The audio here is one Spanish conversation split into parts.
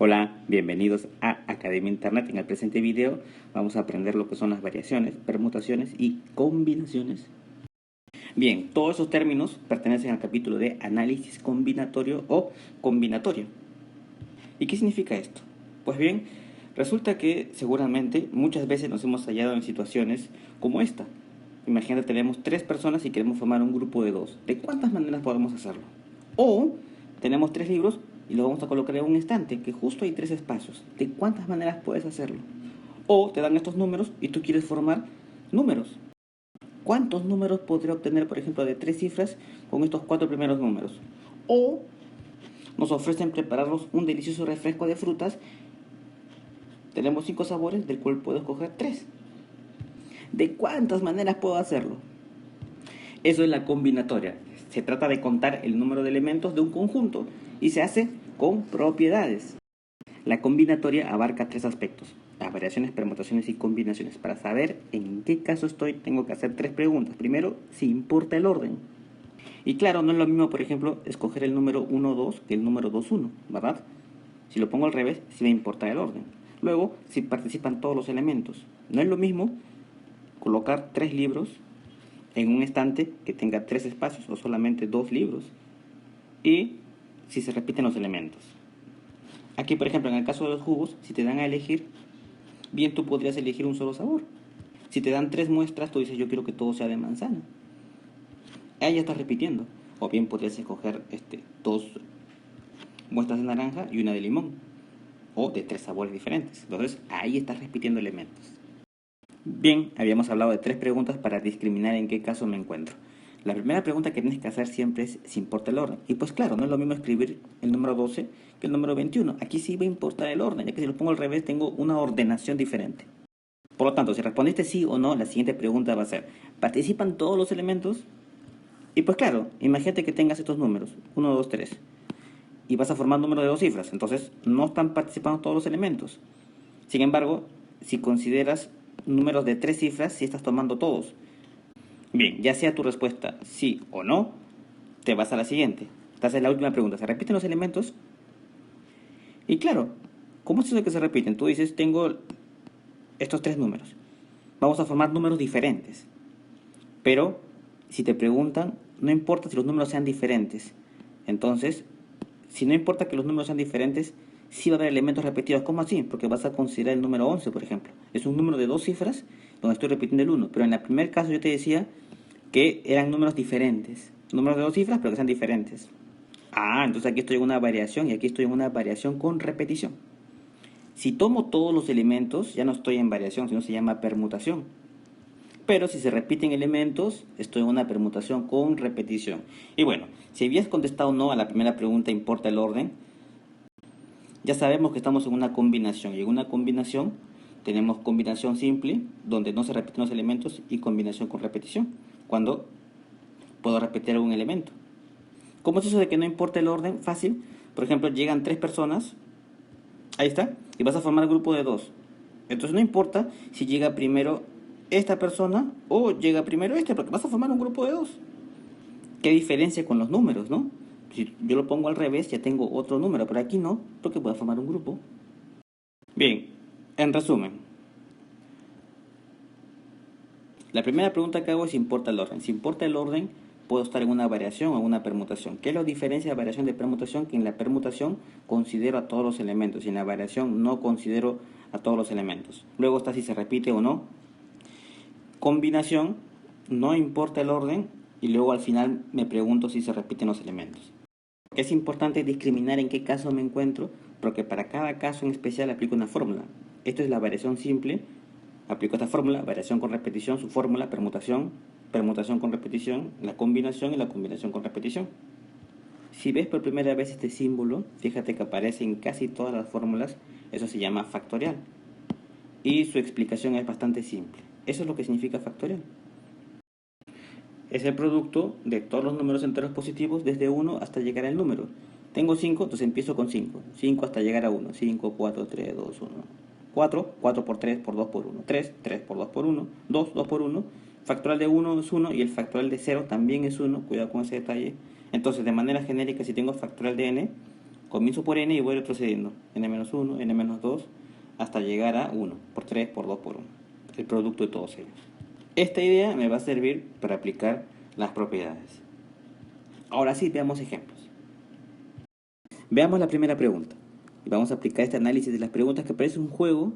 Hola, bienvenidos a Academia Internet. En el presente video vamos a aprender lo que son las variaciones, permutaciones y combinaciones. Bien, todos esos términos pertenecen al capítulo de análisis combinatorio o combinatorio. ¿Y qué significa esto? Pues bien, resulta que seguramente muchas veces nos hemos hallado en situaciones como esta. Imagínate, tenemos 3 personas y queremos formar un grupo de 2. ¿De cuántas maneras podemos hacerlo? O tenemos 3 libros y los vamos a colocar en un estante, que justo hay 3 espacios. ¿De cuántas maneras puedes hacerlo? O te dan estos números y tú quieres formar números. ¿Cuántos números podría obtener, por ejemplo, de 3 cifras con estos 4 primeros números? O nos ofrecen prepararnos un delicioso refresco de frutas. Tenemos 5 sabores, del cual puedo escoger 3. ¿De cuántas maneras puedo hacerlo? Eso es la combinatoria. Se trata de contar el número de elementos de un conjunto y se hace con propiedades. La combinatoria abarca 3 aspectos: las variaciones, permutaciones y combinaciones. Para saber en qué caso estoy, tengo que hacer 3 preguntas. Primero, si importa el orden. Y claro, no es lo mismo, por ejemplo, escoger el número 1, 2 que el número 2, 1, ¿verdad? Si lo pongo al revés, sí me importa el orden. Luego, si participan todos los elementos. No es lo mismo colocar 3 libros en un estante que tenga 3 espacios o solamente 2 libros. Y si se repiten los elementos. Aquí, por ejemplo, en el caso de los jugos, si te dan a elegir, bien tú podrías elegir un solo sabor. Si te dan 3 muestras, tú dices yo quiero que todo sea de manzana. Ahí ya estás repitiendo. O bien podrías escoger 2 muestras de naranja y una de limón. O de 3 sabores diferentes. Entonces ahí estás repitiendo elementos. Bien, habíamos hablado de 3 preguntas para discriminar en qué caso me encuentro. La primera pregunta que tienes que hacer siempre es si importa el orden. Y pues claro, no es lo mismo escribir el número 12 que el número 21. Aquí sí va a importar el orden, ya que si lo pongo al revés tengo una ordenación diferente. Por lo tanto, si respondiste sí o no, la siguiente pregunta va a ser: ¿participan todos los elementos? Y pues claro, imagínate que tengas estos números, 1, 2, 3, y vas a formar un número de 2 cifras. Entonces, no están participando todos los elementos. Sin embargo, si consideras números de 3 cifras, sí estás tomando todos. Bien, ya sea tu respuesta sí o no, te vas a la siguiente. Esta es la última pregunta. ¿Se repiten los elementos? Y claro, ¿cómo es eso que se repiten? Tú dices, tengo estos 3 números. Vamos a formar números diferentes. Pero, si te preguntan, no importa si los números sean diferentes. Entonces, si no importa que los números sean diferentes, sí va a haber elementos repetidos. ¿Cómo así? Porque vas a considerar el número 11, por ejemplo. Es un número de 2 cifras donde estoy repitiendo el 1. Pero en el primer caso yo te decía que eran números diferentes. Números de 2 cifras, pero que sean diferentes. Entonces aquí estoy en una variación y aquí estoy en una variación con repetición. Si tomo todos los elementos, ya no estoy en variación, sino se llama permutación. Pero si se repiten elementos, estoy en una permutación con repetición. Y bueno, si habías contestado no a la primera pregunta, ¿importa el orden? Ya sabemos que estamos en una combinación. Y en una combinación tenemos combinación simple, donde no se repiten los elementos, y combinación con repetición, cuando puedo repetir algún elemento. ¿Cómo es eso de que no importa el orden? Fácil. Por ejemplo, llegan 3 personas, ahí está, y vas a formar un grupo de 2. Entonces no importa si llega primero esta persona o llega primero porque vas a formar un grupo de 2. ¿Qué diferencia con los números, no? Si yo lo pongo al revés, ya tengo otro número, pero aquí no, porque voy a formar un grupo. Bien, en resumen, la primera pregunta que hago es si importa el orden. Si importa el orden, puedo estar en una variación o en una permutación. ¿Qué es la diferencia de variación de permutación? Que en la permutación considero a todos los elementos y en la variación no considero a todos los elementos. Luego está si se repite o no. Combinación, no importa el orden, y luego al final me pregunto si se repiten los elementos. Es importante discriminar en qué caso me encuentro, porque para cada caso en especial aplico una fórmula. Esto es la variación simple, aplico esta fórmula, variación con repetición, su fórmula, permutación, permutación con repetición, la combinación y la combinación con repetición. Si ves por primera vez este símbolo, fíjate que aparece en casi todas las fórmulas, eso se llama factorial. Y su explicación es bastante simple. Eso es lo que significa factorial. Es el producto de todos los números enteros positivos desde 1 hasta llegar al número. Tengo 5, entonces empiezo con 5. 5 hasta llegar a 1. 5, 4, 3, 2, 1. 4, 4 por 3 por 2 por 1. 3, 3 por 2 por 1. 2, 2 por 1. Factorial de 1 es 1 y el factorial de 0 también es 1. Cuidado con ese detalle. Entonces, de manera genérica, si tengo factorial de n, Comienzo por n y voy retrocediendo. n-1, n-2, hasta llegar a 1, por 3, por 2, por 1. El producto de todos ellos. Esta idea me va a servir para aplicar las propiedades. Ahora sí, veamos ejemplos. Veamos la primera pregunta. Y vamos a aplicar este análisis de las preguntas que parece un juego.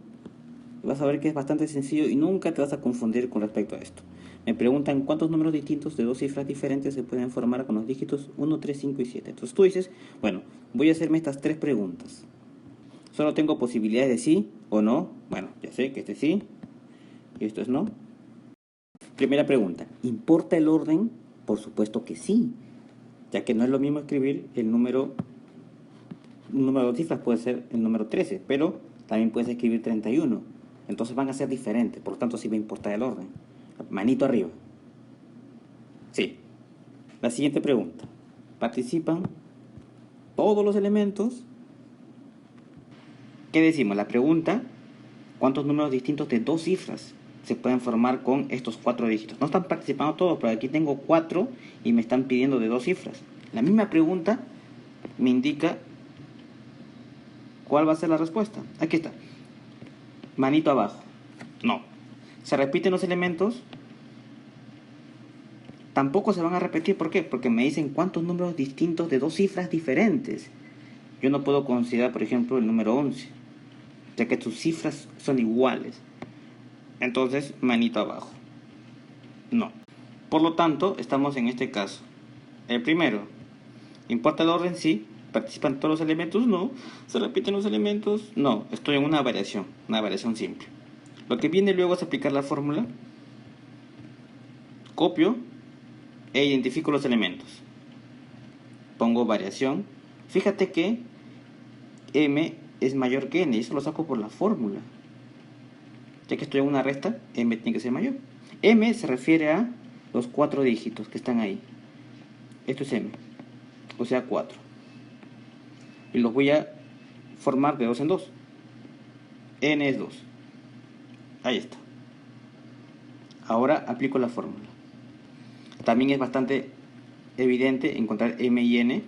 Y vas a ver que es bastante sencillo y nunca te vas a confundir con respecto a esto. Me preguntan cuántos números distintos de dos cifras diferentes se pueden formar con los dígitos 1, 3, 5 y 7. Entonces tú dices, bueno, voy a hacerme estas tres preguntas. Solo tengo posibilidades de sí o no. Bueno, ya sé que este es sí y esto es no. Primera pregunta, ¿importa el orden? Por supuesto que sí, ya que no es lo mismo escribir un número de dos cifras, puede ser el número 13, pero también puedes escribir 31. Entonces van a ser diferentes, por lo tanto sí va a importar el orden. Manito arriba. Sí. La siguiente pregunta. ¿Participan todos los elementos? ¿Qué decimos? La pregunta, ¿cuántos números distintos de dos cifras se pueden formar con estos 4 dígitos? No están participando todos, pero aquí tengo 4 y me están pidiendo de 2 cifras. La misma pregunta me indica cuál va a ser la respuesta. Aquí está. Manito abajo. No. ¿Se repiten los elementos? Tampoco se van a repetir. ¿Por qué? Porque me dicen cuántos números distintos de 2 cifras diferentes. Yo no puedo considerar, por ejemplo, el número 11, ya que sus cifras son iguales. Entonces, manito abajo. No. Por lo tanto, estamos en este caso. El primero. ¿Importa el orden? Sí. ¿Participan todos los elementos? No. ¿Se repiten los elementos? No. Estoy en una variación simple. Lo que viene luego es aplicar la fórmula. Copio e identifico los elementos. Pongo variación. Fíjate que m es mayor que n, y eso lo saco por la fórmula. Ya que estoy en una resta, m tiene que ser mayor. M se refiere a los 4 dígitos que están ahí. Esto es m, o sea 4. Y los voy a formar de 2 en 2. N es 2. Ahí está. Ahora aplico la fórmula. También es bastante evidente encontrar m y n.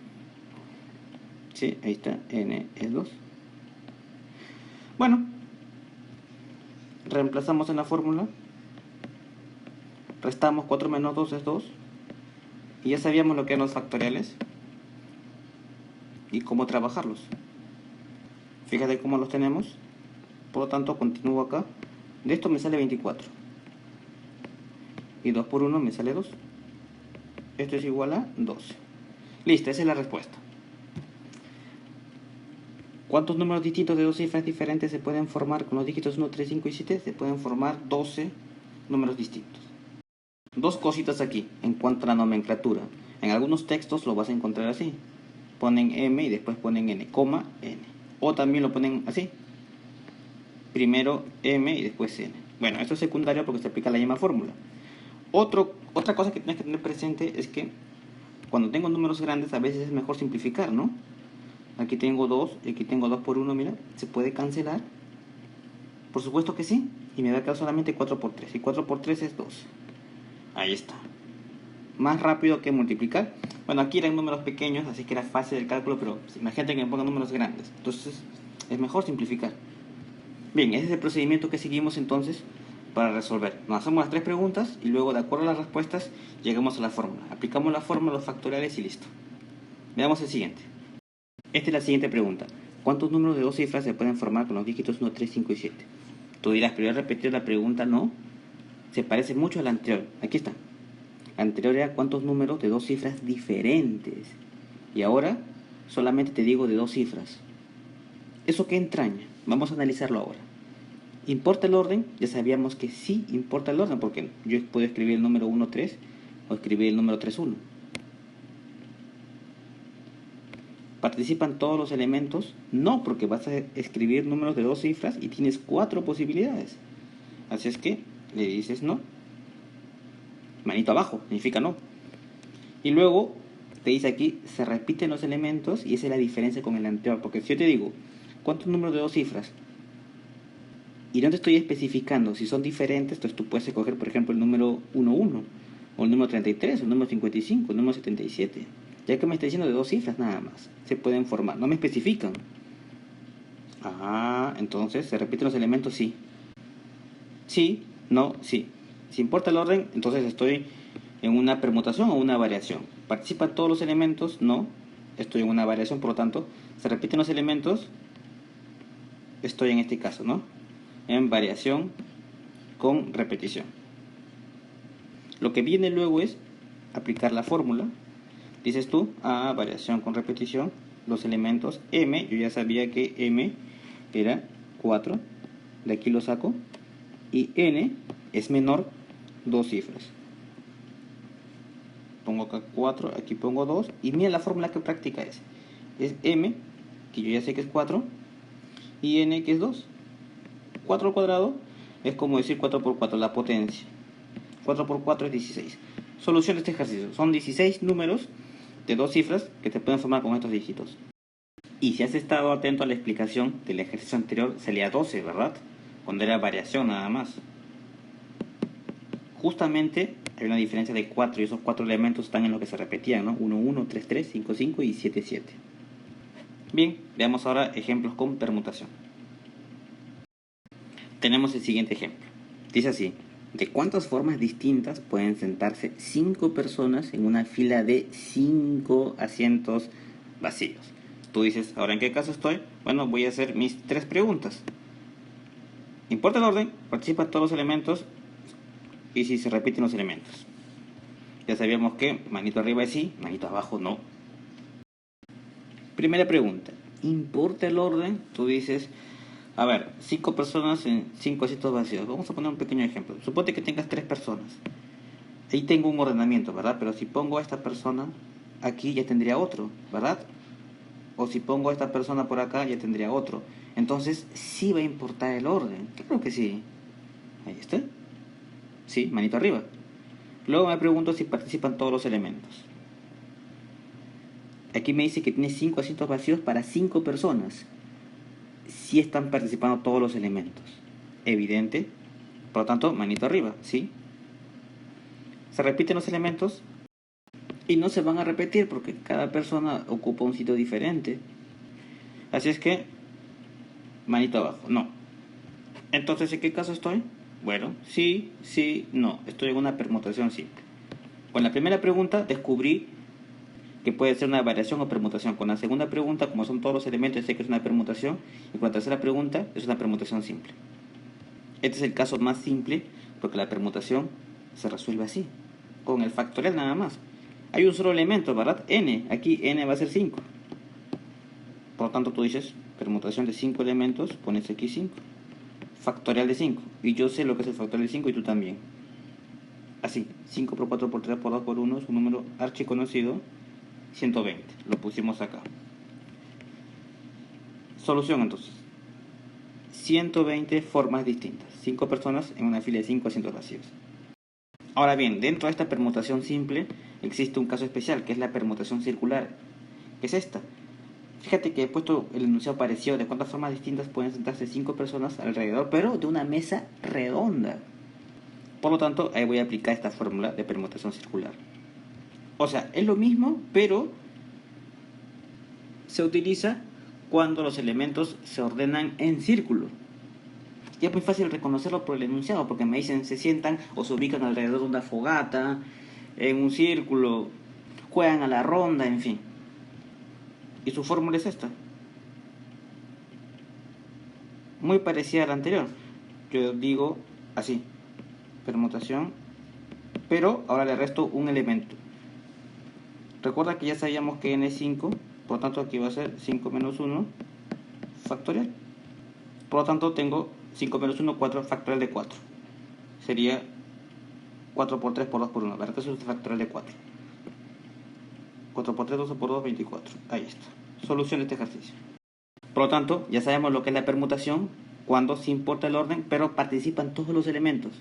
Sí, ahí está, n es 2. Bueno, reemplazamos en la fórmula. Restamos 4 menos 2 es 2. Y ya sabíamos lo que eran los factoriales y cómo trabajarlos. Fíjate cómo los tenemos. Por lo tanto, continúo acá. De esto me sale 24. Y 2 por 1 me sale 2. Esto es igual a 12. Listo, esa es la respuesta. ¿Cuántos números distintos de dos cifras diferentes se pueden formar con los dígitos 1, 3, 5 y 7? Se pueden formar 12 números distintos. Dos cositas aquí en cuanto a la nomenclatura. En algunos textos lo vas a encontrar así. Ponen m y después ponen n, coma, n. O también lo ponen así. Primero m y después n. Bueno, esto es secundario porque se aplica la misma fórmula. Otra cosa que tienes que tener presente es que cuando tengo números grandes a veces es mejor simplificar, ¿no? Aquí tengo 2 y aquí tengo 2 por 1, mira. ¿Se puede cancelar? Por supuesto que sí. Y me va a quedar solamente 4 por 3. Y 4 por 3 es 12. Ahí está. Más rápido que multiplicar. Bueno, aquí eran números pequeños, así que era fácil el cálculo, pero imagínate que me pongan números grandes. Entonces, es mejor simplificar. Bien, ese es el procedimiento que seguimos entonces para resolver. Nos hacemos las 3 preguntas y luego, de acuerdo a las respuestas, llegamos a la fórmula. Aplicamos la fórmula, los factoriales y listo. Veamos el siguiente. Esta es la siguiente pregunta. ¿Cuántos números de 2 cifras se pueden formar con los dígitos 1, 3, 5 y 7? Tú dirás, pero he repetido la pregunta, no. Se parece mucho a la anterior. Aquí está. La anterior era cuántos números de 2 cifras diferentes. Y ahora solamente te digo de 2 cifras. ¿Eso qué entraña? Vamos a analizarlo ahora. ¿Importa el orden? Ya sabíamos que sí importa el orden, porque yo puedo escribir el número 1, 3 o escribir el número 3, 1. ¿Participan todos los elementos? No, porque vas a escribir números de 2 cifras y tienes 4 posibilidades. Así es que le dices no. Manito abajo, significa no. Y luego te dice aquí, se repiten los elementos y esa es la diferencia con el anterior. Porque si yo te digo, ¿cuántos números de 2 cifras? Y no te estoy especificando si son diferentes, entonces tú puedes escoger, por ejemplo, el número 11, o el número 33, o el número 55, el número 77. Ya que me está diciendo de 2 cifras nada más. Se pueden formar, no me especifican. Entonces, ¿se repiten los elementos? Sí. Sí, no, sí. Si importa el orden, entonces estoy en una permutación o una variación. ¿Participan todos los elementos? No. Estoy en una variación, por lo tanto, ¿se repiten los elementos? Estoy en este caso, ¿no? En variación con repetición. Lo que viene luego es aplicar la fórmula. Dices tú, variación con repetición, los elementos m, yo ya sabía que m era 4, de aquí lo saco, y n es menor 2 cifras. Pongo acá 4, aquí pongo 2, y mira la fórmula que práctica es m, que yo ya sé que es 4, y n, que es 2. 4 al cuadrado es como decir 4 por 4, la potencia. 4 por 4 es 16. Solución de este ejercicio. Son 16 números de 2 cifras que te pueden formar con estos dígitos. Y si has estado atento a la explicación del ejercicio anterior, salía 12, ¿verdad? Cuando era variación nada más. Justamente hay una diferencia de 4 y esos 4 elementos están en lo que se repetían, ¿no? 1, 1, 3, 3, 5, 5 y 7, 7. Bien, veamos ahora ejemplos con permutación. Tenemos el siguiente ejemplo. Dice así: ¿de cuántas formas distintas pueden sentarse 5 personas en una fila de 5 asientos vacíos? Tú dices, ¿ahora en qué caso estoy? Bueno, voy a hacer mis 3 preguntas. ¿Importa el orden? ¿Participan todos los elementos? Y si se repiten los elementos. Ya sabíamos que manito arriba es sí, manito abajo no. Primera pregunta, ¿importa el orden? Tú dices, a ver, 5 personas en 5 asientos vacíos. Vamos a poner un pequeño ejemplo. Suponte que tengas 3 personas. Ahí tengo un ordenamiento, ¿verdad? Pero si pongo a esta persona aquí, ya tendría otro, ¿verdad? O si pongo a esta persona por acá, ya tendría otro. Entonces, sí va a importar el orden. Claro que sí. Ahí está. Sí, manito arriba. Luego me pregunto si participan todos los elementos. Aquí me dice que tiene 5 asientos vacíos para 5 personas. Sí están participando todos los elementos. Evidente. Por lo tanto, manito arriba, ¿sí? Se repiten los elementos y no se van a repetir porque cada persona ocupa un sitio diferente. Así es que, manito abajo, no. Entonces, ¿en qué caso estoy? Bueno, sí, sí, no. Estoy en una permutación simple. Con la primera pregunta descubrí que puede ser una variación o permutación. Con la segunda pregunta, como son todos los elementos, sé que es una permutación. Y con la tercera pregunta, es una permutación simple. Este es el caso más simple porque la permutación se resuelve así, con el factorial nada más. Hay un solo elemento, ¿verdad? N. Aquí n va a ser 5. Por lo tanto, tú dices permutación de 5 elementos, pones aquí 5. Factorial de 5. Y yo sé lo que es el factorial de 5 y tú también. Así, 5 por 4 por 3 por 2 por 1 es un número archiconocido, 120. Lo pusimos acá. Solución entonces. 120 formas distintas. 5 personas en una fila de 5 asientos vacíos. Ahora bien, dentro de esta permutación simple existe un caso especial, que es la permutación circular, que es esta. Fíjate que he puesto el enunciado parecido de cuántas formas distintas pueden sentarse 5 personas alrededor, pero de una mesa redonda. Por lo tanto, ahí voy a aplicar esta fórmula de permutación circular. O sea, es lo mismo, pero se utiliza cuando los elementos se ordenan en círculo. Y es muy fácil reconocerlo por el enunciado, porque me dicen se sientan o se ubican alrededor de una fogata, en un círculo, juegan a la ronda, en fin. Y su fórmula es esta. Muy parecida a la anterior. Yo digo así, permutación, pero ahora le resto un elemento. Recuerda que ya sabíamos que n es 5, por lo tanto aquí va a ser 5 menos 1 factorial. Por lo tanto tengo 5 menos 1, 4 factorial de 4. Sería 4 por 3 por 2 por 1. ¿Verdad? Eso es el factorial de 4. 4 por 3, 12 por 2, 24. Ahí está. Solución de este ejercicio. Por lo tanto, ya sabemos lo que es la permutación, cuando se importa el orden, pero participan todos los elementos.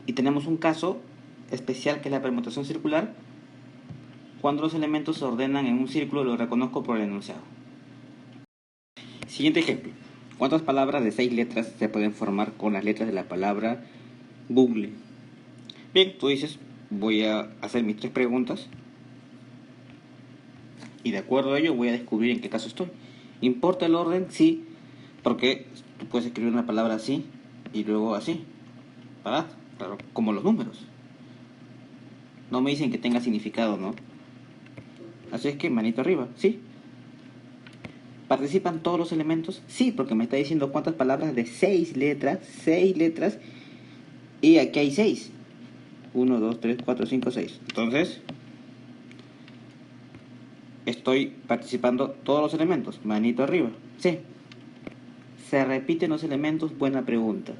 Y tenemos un caso especial que es la permutación circular, cuando los elementos se ordenan en un círculo. Lo reconozco por el enunciado. Siguiente ejemplo. ¿Cuántas palabras de 6 letras se pueden formar con las letras de la palabra Google? Bien, tú dices, voy a hacer mis 3 preguntas. Y de acuerdo a ello voy a descubrir en qué caso estoy. ¿Importa el orden? Sí, porque tú puedes escribir una palabra así y luego así, ¿verdad? Claro, como los números. No me dicen que tenga significado, ¿no? Así es que manito arriba, ¿sí? ¿Participan todos los elementos? Sí, porque me está diciendo cuántas palabras de 6 letras, y aquí hay 6. 1, 2, 3, 4, 5, 6. Entonces, estoy participando todos los elementos. Manito arriba. Sí. ¿Se repiten los elementos? Buena pregunta.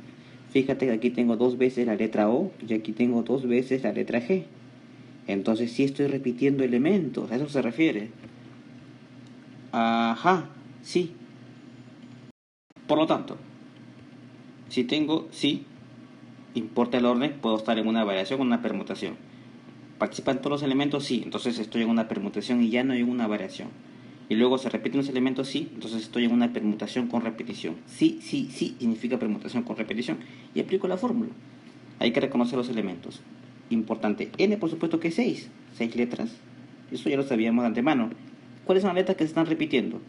Fíjate que aquí tengo 2 veces la letra O y aquí tengo 2 veces la letra G. Entonces sí estoy repitiendo elementos. ¿A eso se refiere? Ajá, sí. Por lo tanto, si tengo sí, importa el orden, puedo estar en una variación o una permutación. ¿Participan todos los elementos? Sí, entonces estoy en una permutación y ya no en una variación. Y luego se repiten los elementos, sí, entonces estoy en una permutación con repetición. Sí, sí, sí significa permutación con repetición. Y aplico la fórmula. Hay que reconocer los elementos. Importante, n por supuesto que es 6 letras. Eso ya lo sabíamos de antemano. ¿Cuáles son las letras que se están repitiendo?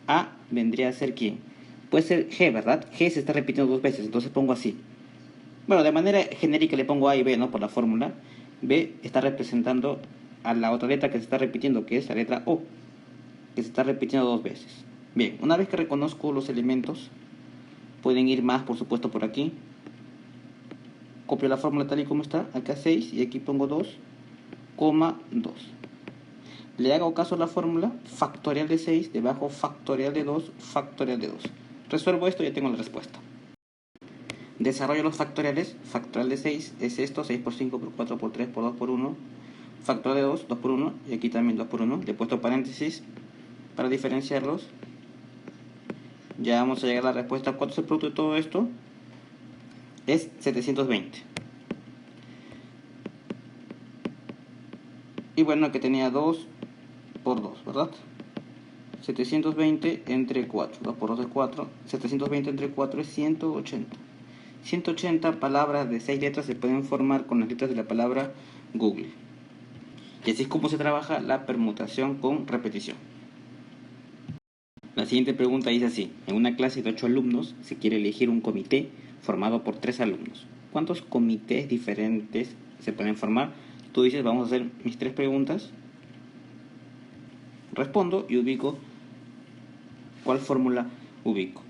A vendría a ser ¿quién? Puede ser G, ¿verdad? G se está repitiendo 2 veces, entonces pongo así. Bueno, de manera genérica le pongo A y B, ¿no? Por la fórmula. B está representando a la otra letra que se está repitiendo, que es la letra O, que se está repitiendo 2 veces. Bien, una vez que reconozco los elementos, pueden ir más, por supuesto, por aquí. Copio la fórmula tal y como está, acá 6 y aquí pongo 2, 2. Le hago caso a la fórmula, factorial de 6, debajo factorial de 2, factorial de 2. Resuelvo esto y ya tengo la respuesta. Desarrollo los factoriales. Factorial de 6 es esto, 6 por 5 por 4 por 3 por 2 por 1. Factorial de 2, 2 por 1. Y aquí también 2 por 1. Le he puesto paréntesis para diferenciarlos. Ya vamos a llegar a la respuesta. ¿Cuánto es el producto de todo esto? Es 720. Y bueno, que tenía 2 por 2, ¿verdad? 720 entre 4. 2 por 2 es 4. 720 entre 4 es 180. 180 palabras de 6 letras se pueden formar con las letras de la palabra Google. Y así es como se trabaja la permutación con repetición. La siguiente pregunta dice así: en una clase de 8 alumnos se quiere elegir un comité formado por 3 alumnos. ¿Cuántos comités diferentes se pueden formar? Tú dices, vamos a hacer mis 3 preguntas. Respondo y ubico cuál fórmula ubico.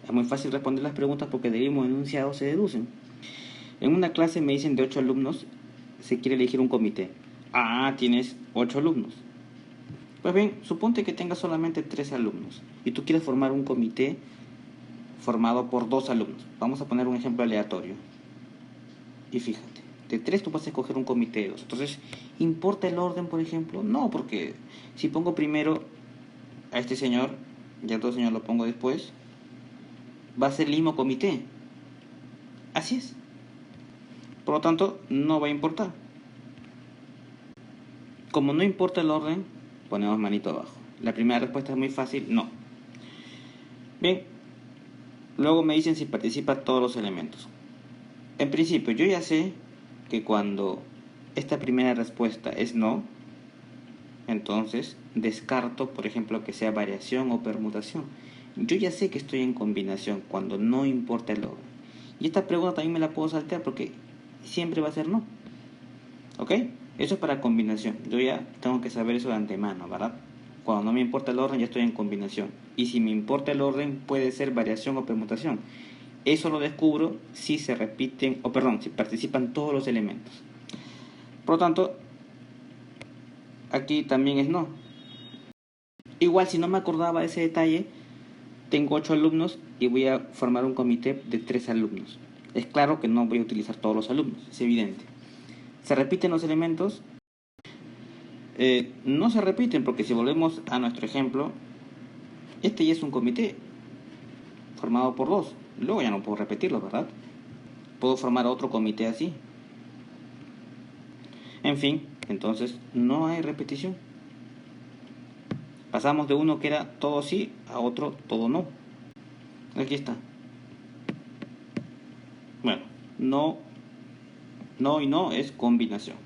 Es muy fácil responder las preguntas porque del mismo enunciado se deducen. En una clase me dicen de 8 alumnos se quiere elegir un comité. Ah, tienes 8 alumnos. Pues bien, suponte que tengas solamente 3 alumnos y tú quieres formar un comité formado por 2 alumnos. Vamos a poner un ejemplo aleatorio. Y fíjate, de 3 tú vas a escoger un comité de 2. Entonces, ¿importa el orden, por ejemplo? No, porque si pongo primero a este señor y al otro señor lo pongo después, va a ser el mismo comité. Así es. Por lo tanto, no va a importar. Como no importa el orden, ponemos manito abajo. La primera respuesta es muy fácil, no. Bien, luego me dicen si participan todos los elementos. En principio, yo ya sé que cuando esta primera respuesta es no, entonces descarto, por ejemplo, que sea variación o permutación. Yo ya sé que estoy en combinación cuando no importa el orden. Y esta pregunta también me la puedo saltear porque siempre va a ser no. ¿Ok? Eso es para combinación. Yo ya tengo que saber eso de antemano, ¿verdad? Cuando no me importa el orden ya estoy en combinación. Y si me importa el orden puede ser variación o permutación. Eso lo descubro si se repiten, o perdón, si participan todos los elementos. Por lo tanto, aquí también es no. Igual si no me acordaba de ese detalle, tengo 8 alumnos y voy a formar un comité de 3 alumnos. Es claro que no voy a utilizar todos los alumnos, es evidente. ¿Se repiten los elementos? No se repiten porque si volvemos a nuestro ejemplo, este ya es un comité formado por 2. Luego ya no puedo repetirlo, ¿verdad? Puedo formar otro comité así. En fin, entonces no hay repetición. Pasamos de uno que era todo sí a otro todo no. Aquí está. Bueno, no y no es combinación.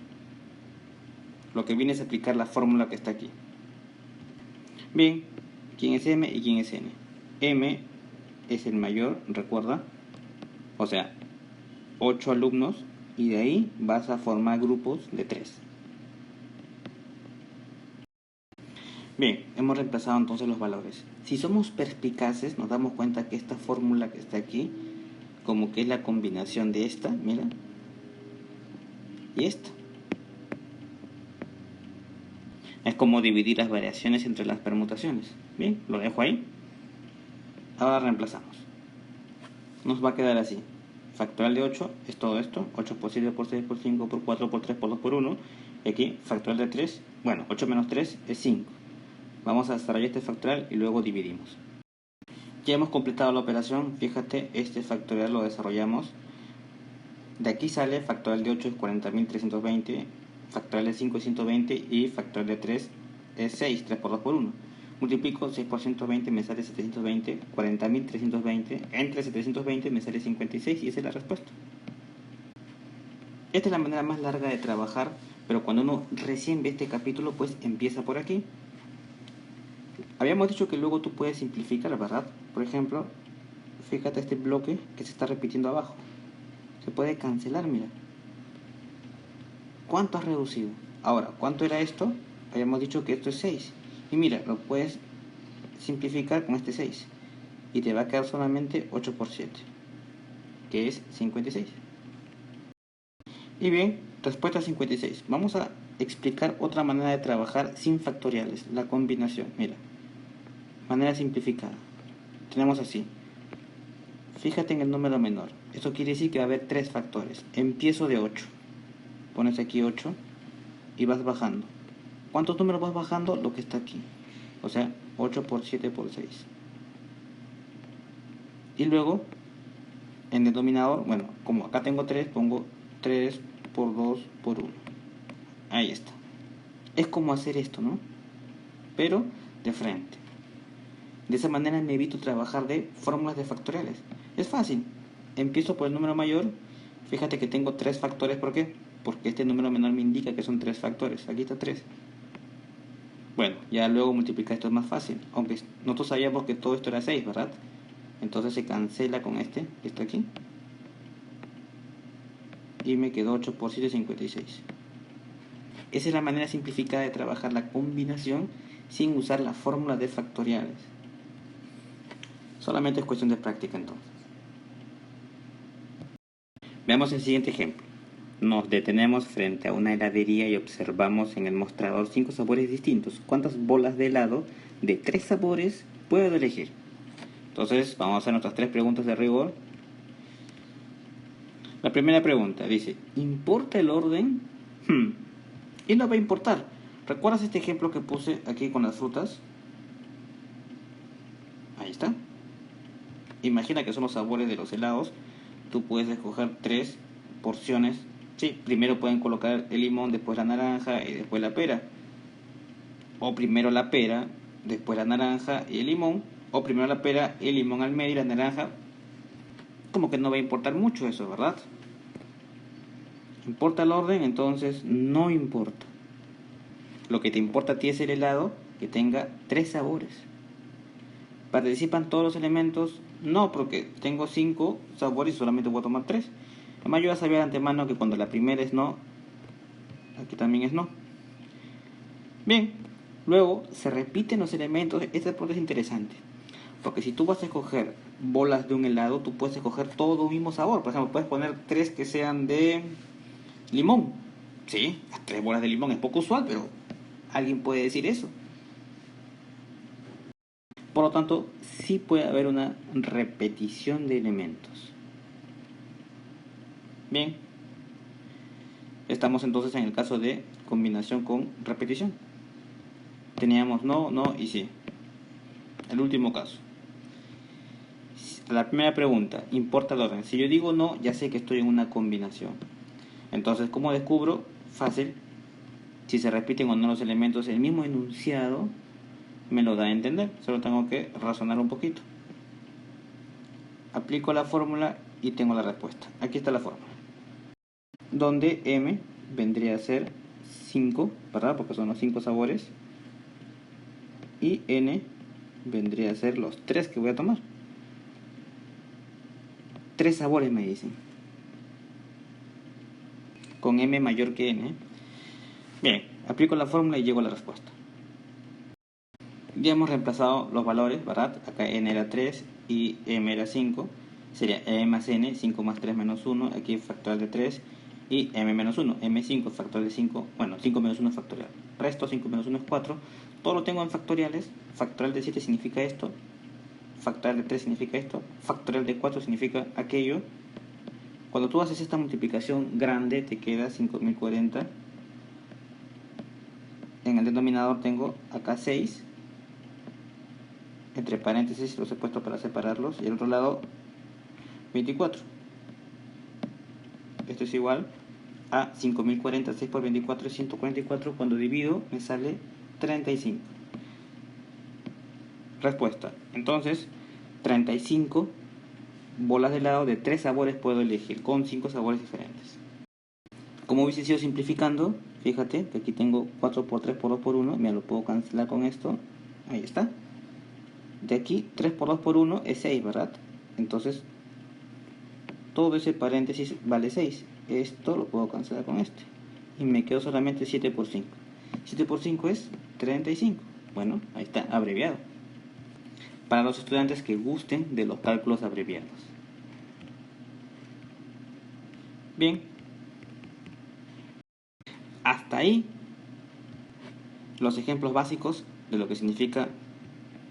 Lo que viene es aplicar la fórmula que está aquí. Bien, ¿quién es M y quién es N? M es el mayor, recuerda, o sea, 8 alumnos, y de ahí vas a formar grupos de 3. Bien, hemos reemplazado entonces los valores. Si somos perspicaces, nos damos cuenta que esta fórmula que está aquí, como que es la combinación de esta, mira, y esta. Es como dividir las variaciones entre las permutaciones. Bien, lo dejo ahí. Ahora reemplazamos. Nos va a quedar así. Factorial de 8 es todo esto. 8 por 7 por 6 por 5 por 4 por 3 por 2 por 1. Y aquí, factorial de 3. Bueno, 8 menos 3 es 5. Vamos a desarrollar este factorial y luego dividimos. Ya hemos completado la operación. Fíjate, este factorial lo desarrollamos. De aquí sale factorial de 8 es 40.320. Factorial de 5 es 120. Y factorial de 3 es 6. 3 por 2 por 1. Multiplico 6 por 120, me sale 720, 40.320, entre 720 me sale 56 y esa es la respuesta. Esta es la manera más larga de trabajar, pero cuando uno recién ve este capítulo, pues empieza por aquí. Habíamos dicho que luego tú puedes simplificar, ¿verdad? Por ejemplo, fíjate este bloque que se está repitiendo abajo. Se puede cancelar, mira. ¿Cuánto has reducido? Ahora, ¿cuánto era esto? Habíamos dicho que esto es 6. Y mira, lo puedes simplificar con este 6 y te va a quedar solamente 8 por 7, que es 56. Y bien, respuesta 56. Vamos a explicar otra manera de trabajar sin factoriales, la combinación. Mira, manera simplificada. Tenemos así. Fíjate en el número menor. Esto quiere decir que va a haber 3 factores. Empiezo de 8. Pones aquí 8 y vas bajando. ¿Cuántos números vas bajando? Lo que está aquí. O sea, 8 por 7 por 6. Y luego, en el denominador, bueno, como acá tengo 3, pongo 3 por 2 por 1. Ahí está. Es como hacer esto, ¿no? Pero de frente. De esa manera me evito trabajar de fórmulas de factoriales. Es fácil. Empiezo por el número mayor. Fíjate que tengo 3 factores. ¿Por qué? Porque este número menor me indica que son 3 factores. Aquí está 3. Bueno, ya luego multiplicar esto es más fácil. Aunque nosotros sabíamos que todo esto era 6, ¿verdad? Entonces se cancela con este, que está aquí. Y me quedó 8 por 7, 56. Esa es la manera simplificada de trabajar la combinación sin usar la fórmula de factoriales. Solamente es cuestión de práctica entonces. Veamos el siguiente ejemplo. Nos detenemos frente a una heladería y observamos en el mostrador 5 sabores distintos. ¿Cuántas bolas de helado de 3 sabores puedo elegir? Entonces vamos a hacer nuestras 3 preguntas de rigor. La primera pregunta dice, ¿importa el orden? Y no va a importar. ¿Recuerdas este ejemplo que puse aquí con las frutas? Ahí está. Imagina que son los sabores de los helados. Tú puedes escoger 3 porciones. Sí, primero pueden colocar el limón, después la naranja y después la pera. O primero la pera, después la naranja y el limón. O primero la pera, el limón al medio y la naranja. Como que no va a importar mucho eso, ¿verdad? ¿Importa el orden? Entonces no importa. Lo que te importa a ti es el helado que tenga 3 sabores. ¿Participan todos los elementos? No, porque tengo 5 sabores y solamente voy a tomar 3. Además yo ya sabía de antemano que cuando la primera es no, aquí también es no. Bien, luego se repiten los elementos. Esta parte es interesante, porque si tú vas a escoger bolas de un helado, tú puedes escoger todo un mismo sabor. Por ejemplo, puedes poner 3 que sean de limón. Sí, las 3 bolas de limón es poco usual, pero alguien puede decir eso. Por lo tanto, sí puede haber una repetición de elementos. Bien, estamos entonces en el caso de combinación con repetición. Teníamos no, no y sí. El último caso. La primera pregunta, ¿importa el orden? Si yo digo no, ya sé que estoy en una combinación. Entonces, ¿cómo descubro? Fácil. Si se repiten o no los elementos, el mismo enunciado me lo da a entender. Solo tengo que razonar un poquito. Aplico la fórmula y tengo la respuesta. Aquí está la fórmula. Donde M vendría a ser 5, ¿verdad? Porque son los 5 sabores. y n vendría a ser los 3 que voy a tomar. 3 sabores me dicen. Con m mayor que n. Bien, aplico la fórmula y llego a la respuesta. Ya hemos reemplazado los valores, ¿verdad? Acá n era 3 y m era 5. Sería m más n, 5 más 3 menos 1. Aquí factorial de 3 y m menos 1. m5 factorial de 5. Bueno, 5 menos 1 es factorial. Resto 5 menos 1 es 4. Todo lo tengo en factoriales. Factorial de 7 significa esto. Factorial de 3 significa esto. Factorial de 4 significa aquello. Cuando tú haces esta multiplicación grande, te queda 5040. En el denominador tengo acá 6. Entre paréntesis los he puesto para separarlos. Y al otro lado 24. Esto es igual a 5040. 6 por 24 es 144. Cuando divido me sale 35. Respuesta. Entonces, 35 bolas de helado de 3 sabores puedo elegir, con 5 sabores diferentes. Como hubiese sido simplificando, fíjate que aquí tengo 4 por 3 por 2 por 1. Me lo puedo cancelar con esto. Ahí está. De aquí, 3 por 2 por 1 es 6, ¿verdad? Entonces, todo ese paréntesis vale 6. Esto lo puedo cancelar con este. Y me quedo solamente 7 por 5. 7 por 5 es 35. Bueno, ahí está, abreviado. Para los estudiantes que gusten de los cálculos abreviados. Bien. Hasta ahí los ejemplos básicos de lo que significa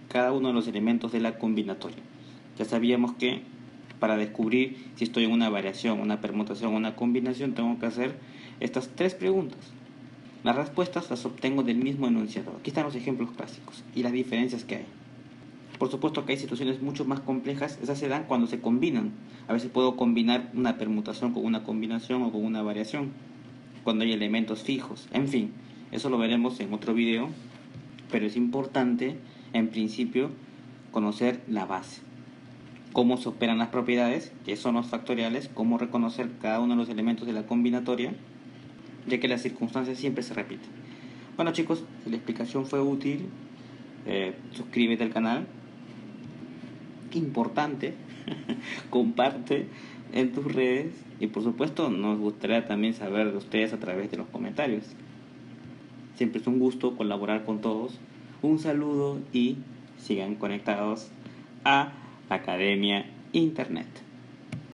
cada uno de los elementos de la combinatoria. Ya sabíamos que para descubrir si estoy en una variación, una permutación o una combinación, tengo que hacer estas 3 preguntas. Las respuestas las obtengo del mismo enunciado. Aquí están los ejemplos clásicos y las diferencias que hay. Por supuesto que hay situaciones mucho más complejas. Esas se dan cuando se combinan. A veces puedo combinar una permutación con una combinación o con una variación, cuando hay elementos fijos. En fin, eso lo veremos en otro video, pero es importante, en principio, conocer la base. Cómo se operan las propiedades, qué son los factoriales, cómo reconocer cada uno de los elementos de la combinatoria, ya que las circunstancias siempre se repiten. Bueno chicos, si la explicación fue útil, suscríbete al canal. Importante, comparte en tus redes y por supuesto nos gustaría también saber de ustedes a través de los comentarios. Siempre es un gusto colaborar con todos. Un saludo y sigan conectados a Academia Internet.